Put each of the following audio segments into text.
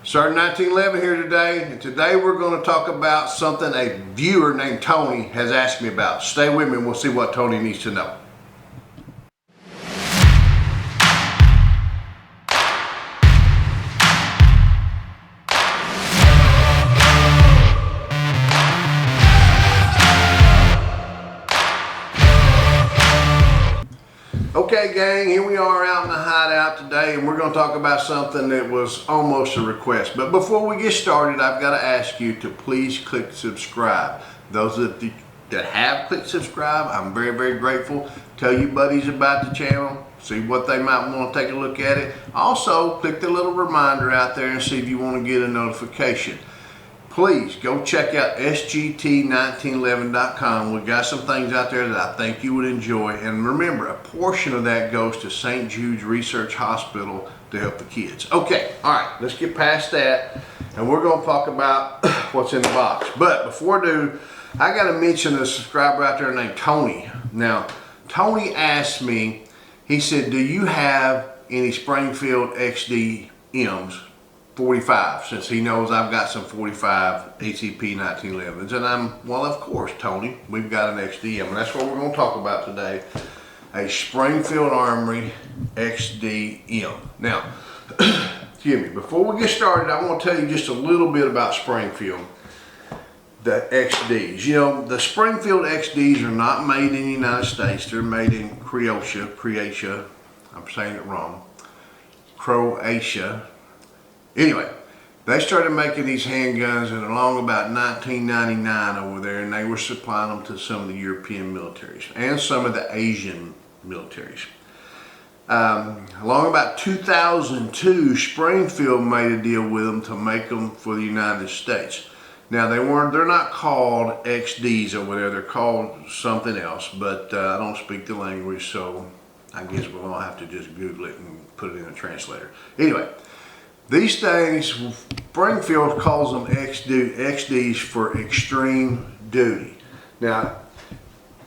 Sergeant 1911 here today, and today we're going to talk about something a viewer named Tony has asked me about. Stay with me and we'll see what Tony needs to know. Okay gang, here we are out in the hideout today, and we're going to talk about something that was almost a request. But before we get started, I've got to ask you to please click subscribe. Those that have clicked subscribe, I'm very, very grateful. Tell your buddies about the channel, see what they might want to take a look at it. Also, click the little reminder out there and see if you want to get a notification. Please go check out sgt1911.com. We've got some things out there that I think you would enjoy. And remember, a portion of that goes to St. Jude's Research Hospital to help the kids. Okay, all right, let's get past that. And we're going to talk about what's in the box. But before I do, I got to mention a subscriber out there named Tony. Now, Tony asked me, he said, do you have any Springfield XDMs? 45, since he knows I've got some 45 ACP 1911s, and well, of course, Tony, we've got an XDM, and that's what we're going to talk about today, a Springfield Armory XDM. Now, excuse me, before we get started, I want to tell you just a little bit about Springfield, the XDs. You know, the Springfield XDs are not made in the United States, they're made in Croatia, I'm saying it wrong, Croatia. Anyway, they started making these handguns in along about 1999 over there, and they were supplying them to some of the European militaries and some of the Asian militaries. Along about 2002, Springfield made a deal with them to make them for the United States. Now they're not called XDs over there, they're called something else, but I don't speak the language, so I guess we're gonna have to just Google it and put it in a translator. Anyway, these things, Springfield calls them XDs for extreme duty. Now,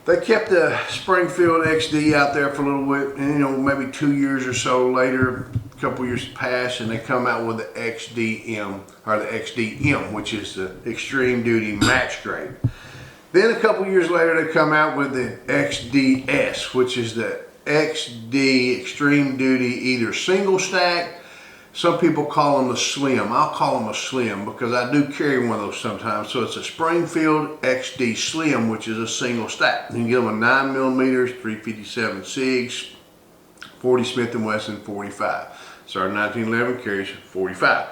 they kept the Springfield XD out there for a little bit, and maybe 2 years or so later, a couple years passed, and they come out with the XDM, or the XDM, which is the extreme duty match grade. Then a couple years later, they come out with the XDS, which is the XD extreme duty, either single stack. Some people call them a slim. I'll call them a slim because I do carry one of those sometimes. So it's a Springfield XD Slim, which is a single stack. You can get them a 9mm, 357 SIGs, 40 Smith & Wesson 45. Sergeant 1911 carries 45.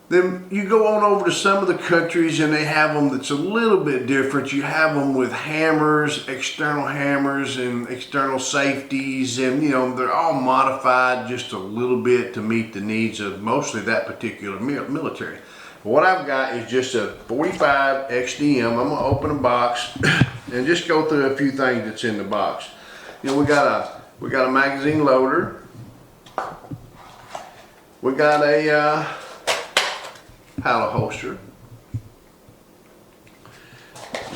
Then you go on over to some of the countries and they have them that's a little bit different. You have them with hammers, external hammers and external safeties, and they're all modified just a little bit to meet the needs of mostly that particular military. But what I've got is just a 45 XDM. I'm gonna open a box and just go through a few things that's in the box. We got a magazine loader. We got a paddle holster.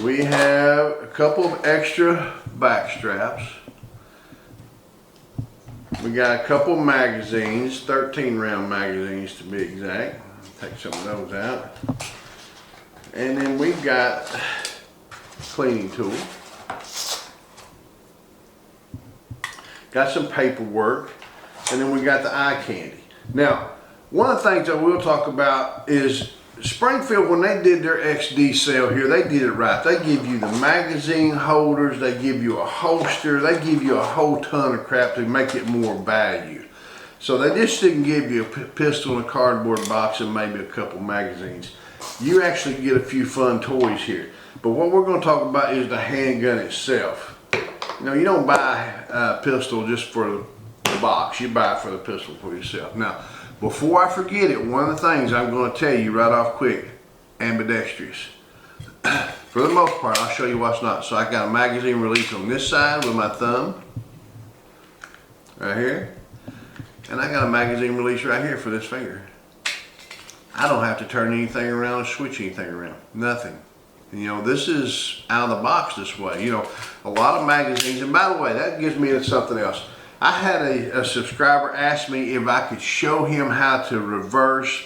We have a couple of extra back straps. We got a couple of magazines, 13 round magazines to be exact. Take some of those out. And then we've got cleaning tool. Got some paperwork. And then we got the eye candy. Now, one of the things I will talk about is Springfield, when they did their XD sale here, they did it right. They give you the magazine holders, they give you a holster, they give you a whole ton of crap to make it more value. So they just didn't give you a pistol in a cardboard box and maybe a couple magazines. You actually get a few fun toys here. But what we're going to talk about is the handgun itself. You don't buy a pistol just for the box, you buy it for the pistol for yourself. Now, before I forget it, one of the things I'm going to tell you right off quick, ambidextrous. For the most part, I'll show you what's not. So I got a magazine release on this side with my thumb, right here. And I got a magazine release right here for this finger. I don't have to turn anything around or switch anything around, nothing. This is out of the box this way. A lot of magazines, and by the way, that gives me something else. I had a subscriber ask me if I could show him how to reverse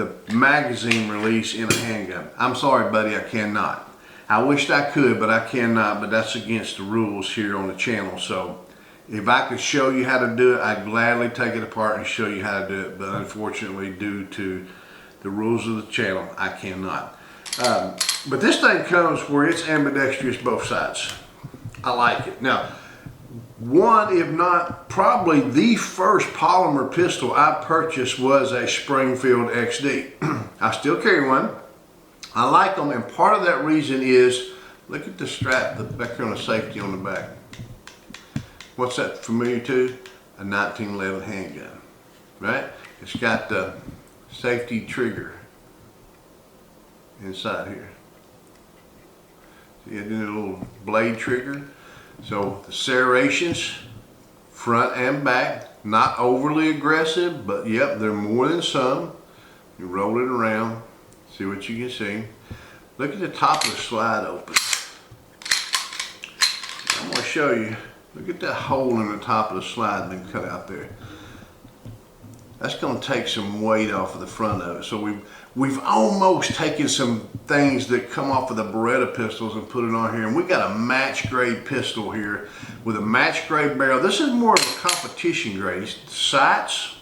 the magazine release in a handgun. I'm sorry, buddy, I cannot. I wished I could, but I cannot, but that's against the rules here on the channel. So if I could show you how to do it, I'd gladly take it apart and show you how to do it. But unfortunately, due to the rules of the channel, I cannot. But this thing comes where it's ambidextrous both sides. I like it. Now, one, if not probably the first polymer pistol I purchased was a Springfield XD. I still carry one. I like them, and part of that reason is, look at the strap, the background of safety on the back. What's that familiar to? A 1911 handgun, right? It's got the safety trigger inside here. See, it did a little blade trigger. So the serrations, front and back, not overly aggressive, but yep, they're more than some. You roll it around, see what you can see. Look at the top of the slide open. I'm going to show you. Look at that hole in the top of the slide and then cut out there. That's going to take some weight off of the front of it. So we've almost taken some things that come off of the Beretta pistols and put it on here. And we got a match grade pistol here with a match grade barrel. This is more of a competition grade. Sights,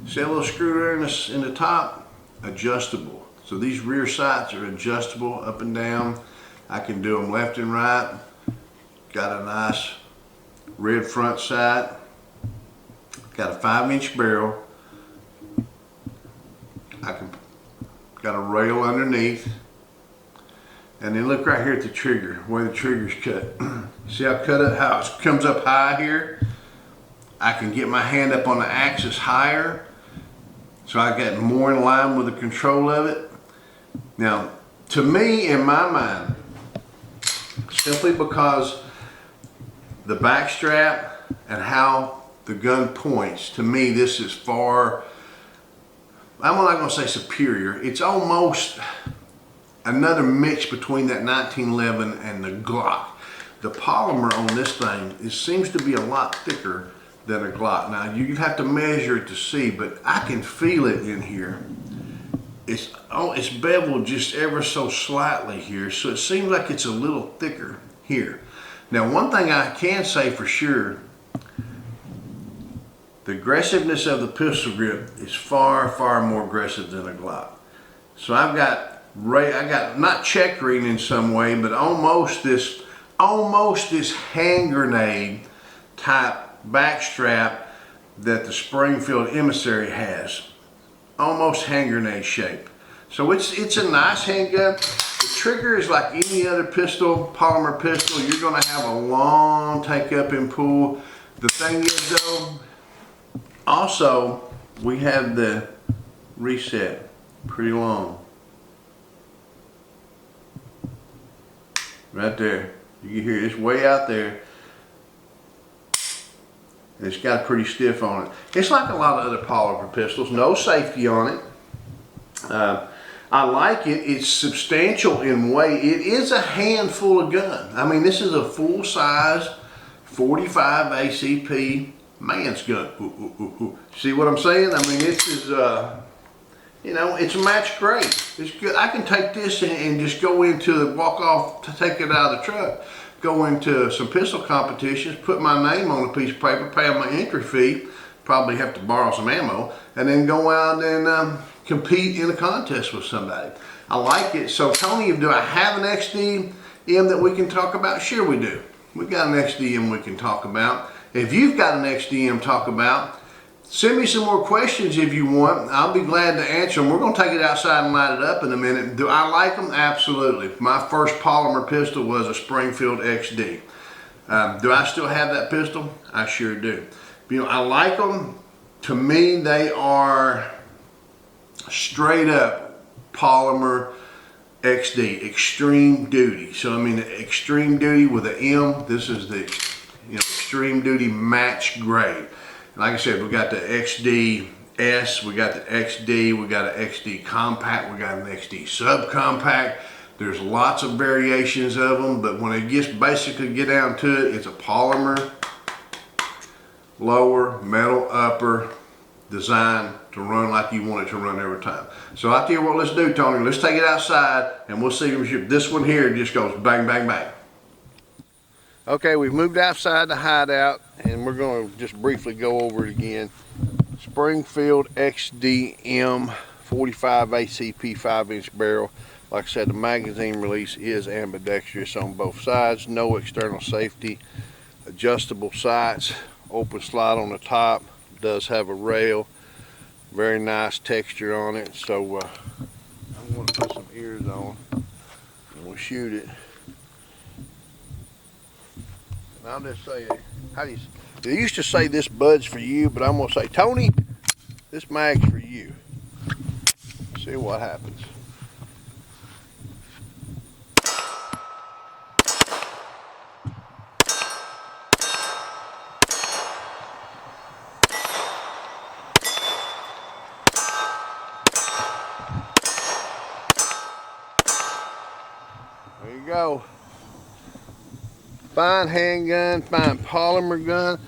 see a little screw there in the top, adjustable. So these rear sights are adjustable up and down. I can do them left and right. Got a nice red front sight. Got a 5-inch barrel. Got a rail underneath, and then look right here at the trigger, where the trigger's cut. See how how it comes up high here? I can get my hand up on the axis higher, so I get more in line with the control of it. Now, to me, in my mind, simply because the back strap and how the gun points, to me, this is far, I'm not going to say superior. It's almost another mix between that 1911 and the Glock. The polymer on this thing, it seems to be a lot thicker than a Glock. Now, you have to measure it to see, but I can feel it in here. It's beveled just ever so slightly here, so it seems like it's a little thicker here. Now, one thing I can say for sure, the aggressiveness of the pistol grip is far, far more aggressive than a Glock. So I got not checkering in some way, but almost this hand grenade type backstrap that the Springfield Emissary has. Almost hand grenade shape. So it's a nice handgun. The trigger is like any other pistol, polymer pistol. You're going to have a long take up and pull. The thing is though, also, we have the reset, pretty long. Right there. You can hear it, it's way out there. And it's got pretty stiff on it. It's like a lot of other polymer pistols, no safety on it. I like it, it's substantial in weight. It is a handful of gun. I mean, this is a full size 45 ACP man's gun. See what I'm saying? I mean, this is, you know, it's match grade. It's good. I can take this and just go into, walk off to take it out of the truck, go into some pistol competitions, put my name on a piece of paper, pay my entry fee, probably have to borrow some ammo, and then go out and compete in a contest with somebody. I like it. So Tony, do I have an XDM that we can talk about? Sure we do. We got an XDM we can talk about. If you've got an XDM to talk about, send me some more questions if you want. I'll be glad to answer them. We're going to take it outside and light it up in a minute. Do I like them? Absolutely. My first polymer pistol was a Springfield XD. Do I still have that pistol? I sure do. You know, I like them. To me, they are straight up polymer XD, extreme duty. So I mean, extreme duty with an M. This is the extreme duty match grade. Like I said, we got the XDS, we got the XD, we got an XD compact, we got an XD subcompact. There's lots of variations of them, but when it gets basically get down to it, it's a polymer lower, metal upper, designed to run like you want it to run every time. So I tell you what, let's do, Tony. Let's take it outside and we'll see if this one here just goes bang, bang, bang. Okay, we've moved outside the hideout and we're going to just briefly go over it again. Springfield XDM 45 ACP 5-inch barrel. Like I said, the magazine release is ambidextrous on both sides. No external safety. Adjustable sights. Open slide on the top. Does have a rail. Very nice texture on it. So I'm going to put some ears on and we'll shoot it. And I'll just say, they used to say this bud's for you, but I'm going to say, Tony, this mag's for you. See what happens. There you go. Fine handgun, fine polymer gun.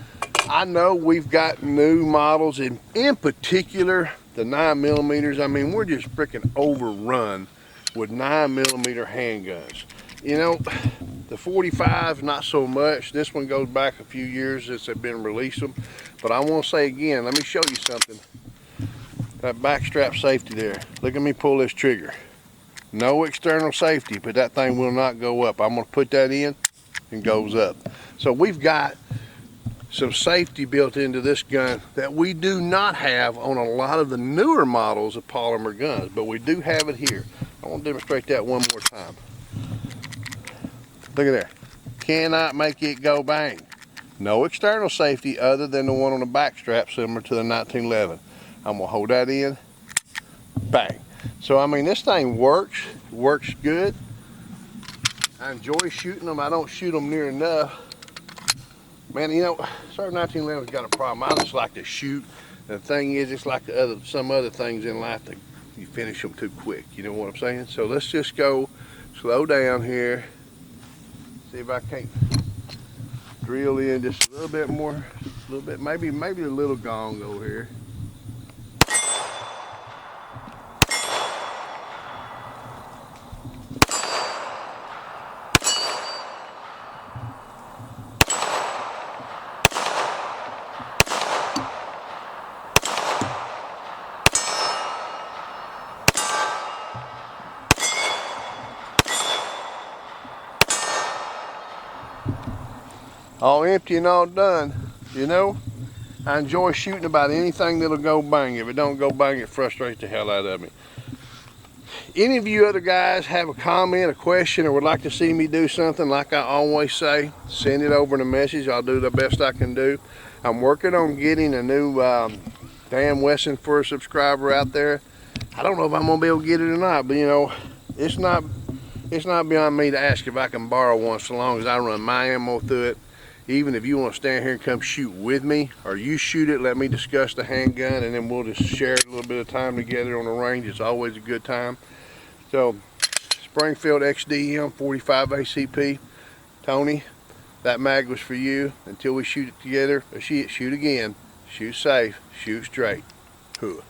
I know we've got new models, in particular the 9mm. I mean, we're just freaking overrun with 9mm handguns. You know, the 45 not so much. This one goes back a few years since they've been releasing. But I want to say again, let me show you something. That backstrap safety there. Look at me pull this trigger. No external safety, but that thing will not go up. I'm going to put that in and goes up. So we've got some safety built into this gun that we do not have on a lot of the newer models of polymer guns, but we do have it here. I want to demonstrate that one more time. Look at there. Cannot make it go bang. No external safety other than the one on the back strap similar to the 1911. I'm going to hold that in. Bang. So I mean, this thing works good. I enjoy shooting them. I don't shoot them near enough. Man, you know, Sarge 1911's got a problem. I just like to shoot. The thing is, it's like some other things in life that you finish them too quick. You know what I'm saying? So let's just go slow down here. See if I can't drill in just a little bit more, a little bit, maybe a little gong over here. All empty and all done. You know, I enjoy shooting about anything that'll go bang. If it don't go bang, it frustrates the hell out of me. Any of you other guys have a comment, a question, or would like to see me do something, like I always say, send it over in a message. I'll do the best I can do. I'm working on getting a new Dan Wesson for a subscriber out there. I don't know if I'm gonna be able to get it or not, but you know, it's not beyond me to ask if I can borrow one, so long as I run my ammo through it. Even if you want to stand here and come shoot with me, or you shoot it, let me discuss the handgun, and then we'll just share a little bit of time together on the range. It's always a good time. So, Springfield XDM 45 ACP. Tony, that mag was for you. Until we shoot it together, or shoot again. Shoot safe, shoot straight. Hooah.